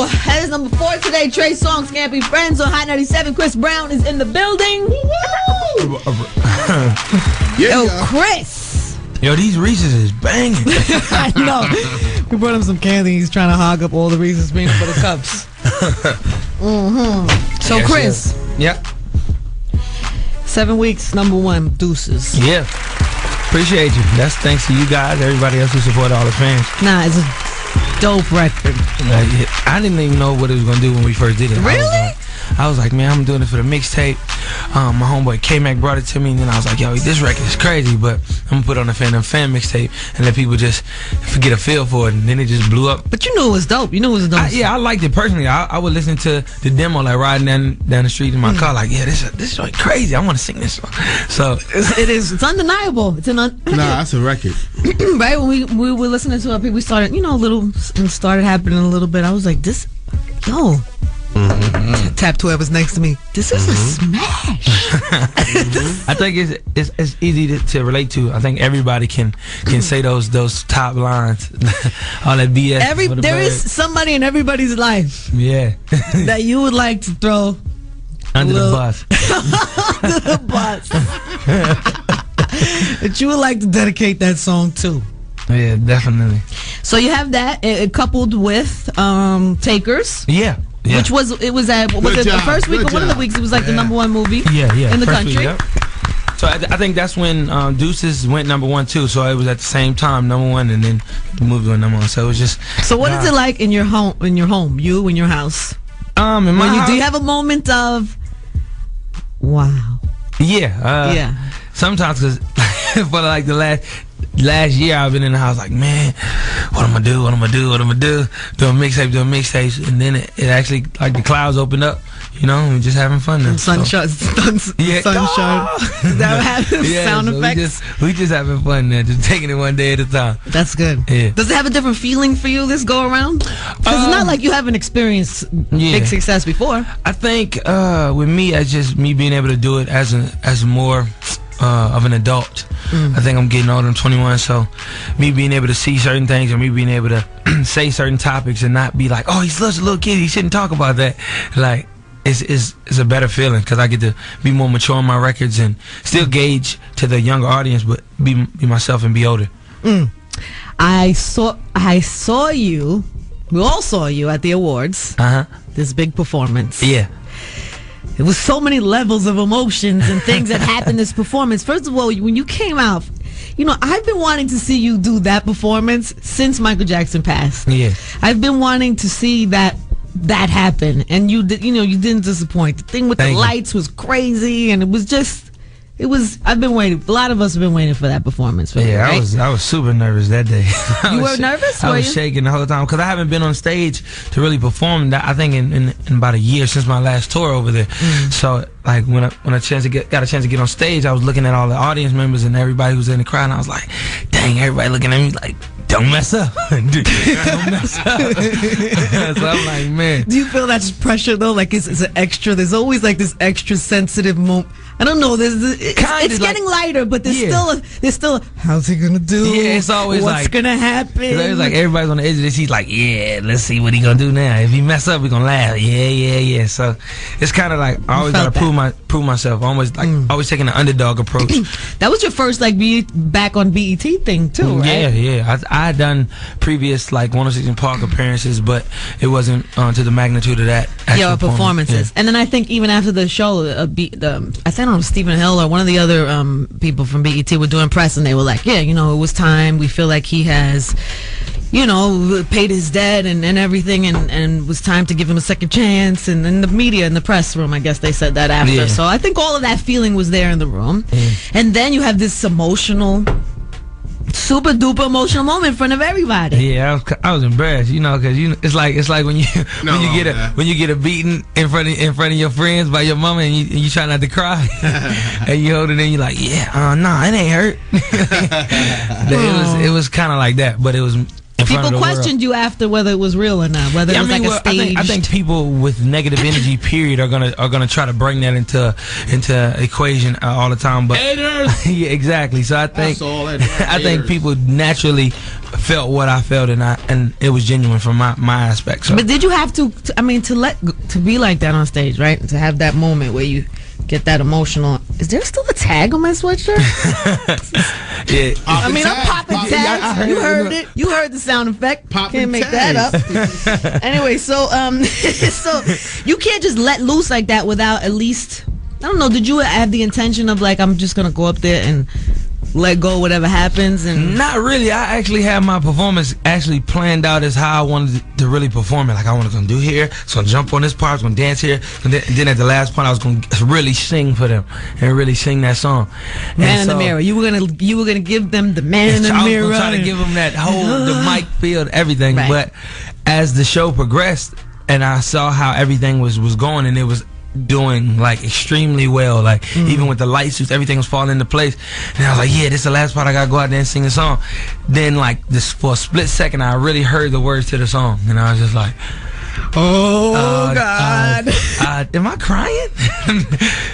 That is number 4 today. Trey Songz can't be friends on Hot 97. Chris Brown is in the building. Yo, Chris. Yo, these Reese's is banging. I know. We brought him some candy. He's trying to hog up all the Reese's peanut butter cups. So, yes, Chris. Yep. 7 weeks, number 1, deuces. Yeah. Appreciate you. That's thanks to you guys, everybody else who support all the fans. Nah, it's a dope record. I didn't even know what it was going to do when we first did it. Really? I was like, man, I'm doing it for the mixtape. My homeboy K-Mac brought it to me, and then I was like, yo, this record is crazy, but I'm going to put it on the fan mixtape and let people just get a feel for it, and then it just blew up. But you knew it was dope. You knew it was dope. Yeah, I liked it personally. I would listen to the demo, like riding down the street in my car, like, yeah, this is like crazy. I want to sing this song. So it's undeniable. It's nah, that's a record. Right, when we were listening to it, we started, started happening a little bit. I was like, Tap whoever's next to me. This is a smash. I think it's easy to relate to. I think everybody can say those top lines. All that BS. There is somebody in everybody's life. Yeah. That you would like to throw under the bus. Under the bus. That you would like to dedicate that song to. Yeah, definitely. So you have that coupled with Takers. Yeah. Yeah. Which was the first week or one of the weeks it was like the number 1 movie in the country. Week, yeah. So I think that's when Deuces went number 1 too. So it was at the same time number 1, and then the movie went number 1. So it was just. So what is it like in your home? You in your house? In my house, do you have a moment of wow? Yeah. Sometimes because for like the last year I've been in the house like, man, what am I do? Doing mixtapes, and then it actually, like, the clouds opened up, we're just having fun now. Sunshine. Yeah. Sunshine. That happens. Sound so effects. We just having fun now, just taking it one day at a time. That's good. Yeah. Does it have a different feeling for you this go around? Because it's not like you haven't experienced big success before. I think with me, as just me being able to do it as more of an adult. I think I'm getting older. I'm 21, so me being able to see certain things, or me being able to say certain topics and not be like, oh, he's such a little kid, he shouldn't talk about that. Like, it's a better feeling because I get to be more mature on my records and still gauge to the younger audience, but be myself and be older. I saw you. We all saw you at the awards. This big performance. Yeah. It was so many levels of emotions and things that happened in this performance. First of all, when you came out, I've been wanting to see you do that performance since Michael Jackson passed. Yeah. I've been wanting to see that happen, and you didn't disappoint. The thing with the lights was crazy, and it was. I've been waiting. A lot of us have been waiting for that performance. Yeah, right? I was super nervous that day. You were nervous? I was shaking the whole time because I haven't been on stage to really perform. I think in about a year since my last tour over there. So like when I got a chance to get on stage, I was looking at all the audience members and everybody who was in the crowd, and I was like, dang, everybody looking at me like, don't mess up. Don't mess up. So I'm like, man. Do you feel that pressure though? Like it's an extra. There's always like this extra sensitive moment. I don't know. It's getting lighter, but there's still. How's he gonna do? Yeah, it's always what's gonna happen. It's like everybody's on the edge of their seat. Like, yeah, let's see what he gonna do now. If he mess up, we gonna laugh. Yeah. So it's kind of like I always gotta prove myself. Always taking the underdog approach. That was your first back on BET thing too, right? Yeah. I had done previous 106 in Park appearances, but it wasn't to the magnitude of that. Yeah, performances. Yeah. And then I think even after the show, I think Stephen Hill or one of the other people from BET were doing press, and they were like, yeah, it was time. We feel like he has, paid his debt and everything, and it was time to give him a second chance. And in the media, in the press room, I guess they said that after. Yeah. So I think all of that feeling was there in the room. Yeah. And then you have this super duper emotional moment in front of everybody. Yeah, I was embarrassed, because it's like when you get a beating in front of your friends by your mama, and you try not to cry, and you hold it in, you're like, yeah, no, it ain't hurt. It was kind of like that, but it was People questioned you after whether it was real or not, whether it was like a staged. I think people with negative energy, period, are gonna try to bring that into equation all the time. But haters. Yeah, exactly. So I think I think people naturally felt what I felt, and it was genuine from my aspect. So. But did you have to? I mean, to be like that on stage, right? To have that moment where you get that emotional. Is there still a tag on my sweatshirt? Yeah. I mean, I'm popping tags. You heard it. You heard the sound effect. Can't make that up. Anyway, so so you can't just let loose like that without at least, I don't know, did you have the intention of like, I'm just gonna go up there and let go whatever happens? And not really. I actually had my performance actually planned out as how I wanted to really perform it. Like I was gonna do here, so I'm gonna jump on this part, I was gonna dance here, and then at the last point I was gonna really sing for them and really sing that song. Man in the Mirror. You were gonna give them the Man in the Mirror. I was gonna try to give them that whole the mic feel, everything. Right. But as the show progressed and I saw how everything was going, and it was doing like extremely well, like even with the light suits, everything was falling into place, and I was like, yeah, this is the last part, I gotta go out there and sing the song. Then like this, for a split second, I really heard the words to the song, and I was just like, oh God, am I crying?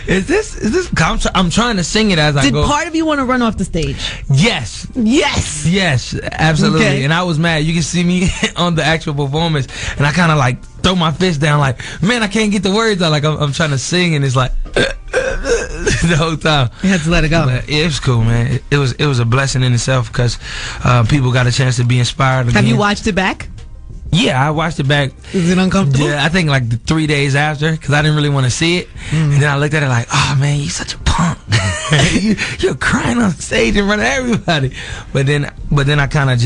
is this I'm trying to sing it as I go. Did part of you want to run off the stage? Yes, absolutely. Okay. And I was mad. You can see me on the actual performance, and I kind of like throw my fist down, like, man, I can't get the words out. Like I'm trying to sing, and it's like the whole time. You had to let it go. But it was cool, man. It was a blessing in itself, because people got a chance to be inspired again. Have you watched it back? Yeah, I watched it back. Is it uncomfortable? Yeah, I think like 3 days after, because I didn't really want to see it. And then I looked at it like, oh man, you such a punk. You're crying on stage in front of everybody. But then I kind of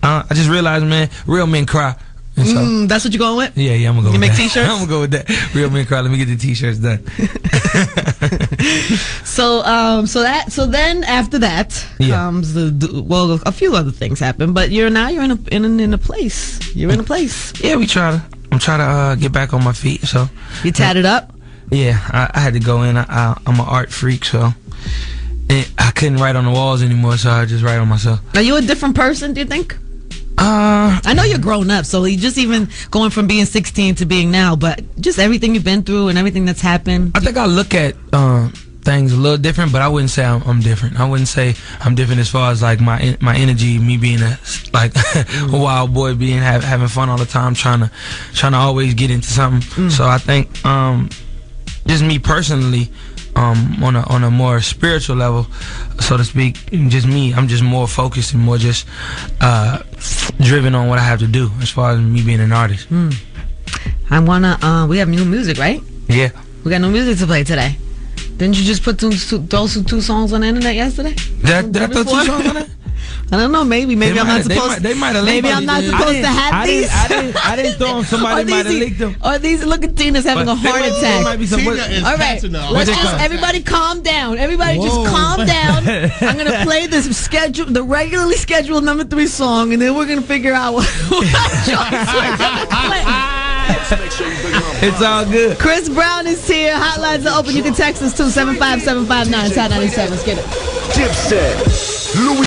I just realized, man, real men cry. So, that's what you're going with? Yeah, I'm gonna go. You with make that. T-shirts? I'm gonna go with that. Real men cry. Let me get the T-shirts done. So then after that comes a few other things happen, but you're in a place. You're in a place. Yeah, I'm trying to get back on my feet. So you tatted up? Yeah, I had to go in. I'm an art freak, so I couldn't write on the walls anymore, so I just write on myself. Are you a different person, do you think? I know you're grown up, so you just even going from being 16 to being now, but just everything you've been through and everything that's happened. I think I look at things a little different, but I wouldn't say I'm different. I wouldn't say I'm different as far as like my energy, me being a wild boy, having fun all the time, trying to always get into something. So I think just me personally, on a more spiritual level, so to speak, just me, I'm just more focused and more just driven on what I have to do as far as me being an artist. I wanna we have new music, right? Yeah, we got new music to play today. Didn't you just put those two songs on the internet yesterday? Did I throw 2 songs on it? I don't know. Maybe I'm not supposed. They might have. Maybe I'm not supposed to have these. I didn't throw them. Somebody might have leaked them. Or these? Look at Tina's having a heart attack. Might be some. All right, let's just everybody calm down. Everybody just calm down. I'm gonna play the regularly scheduled number 3 song, and then we're gonna figure out what songs we're gonna play. It's all good. Chris Brown is here. Hotlines are open. You can text us to 75759 97. Let's get it. Dipset, Louis